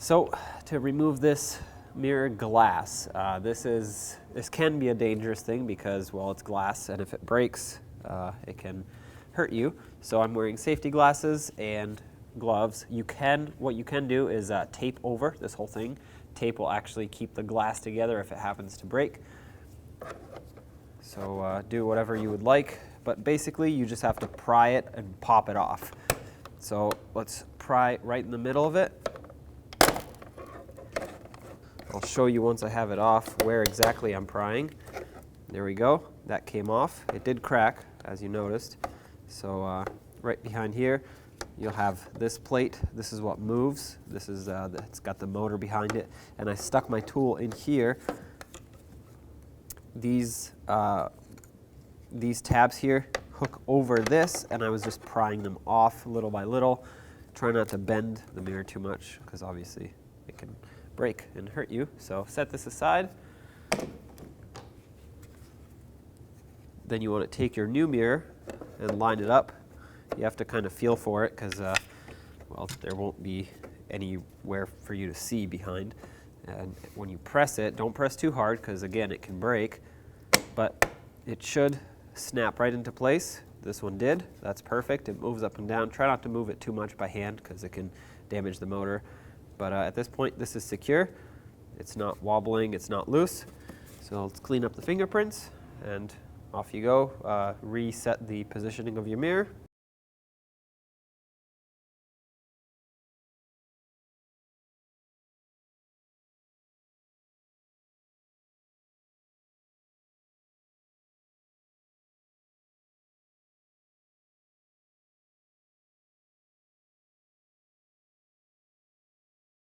So to remove this mirror glass, this can be a dangerous thing because, well, it's glass, and if it breaks, it can hurt you. So I'm wearing safety glasses and gloves. What you can do is tape over this whole thing. Tape will actually keep the glass together if it happens to break. So do whatever you would like, but basically you just have to pry it and pop it off. So let's pry right in the middle of it. I'll show you once I have it off where exactly I'm prying. There we go, that came off. It did crack, as you noticed. So right behind here, you'll have this plate. This is what moves. This is it's got the motor behind it, and I stuck my tool in here. These tabs here hook over this, and I was just prying them off little by little. Try not to bend the mirror too much, because obviously it can break and hurt you. So set this aside. Then you want to take your new mirror and line it up. You have to kind of feel for it because, well, there won't be anywhere for you to see behind. And when you press it, don't press too hard because, again, it can break. But it should snap right into place. This one did. That's perfect. It moves up and down. Try not to move it too much by hand because it can damage the motor. But at this point, this is secure. It's not wobbling. It's not loose. So let's clean up the fingerprints, and off you go. Reset the positioning of your mirror.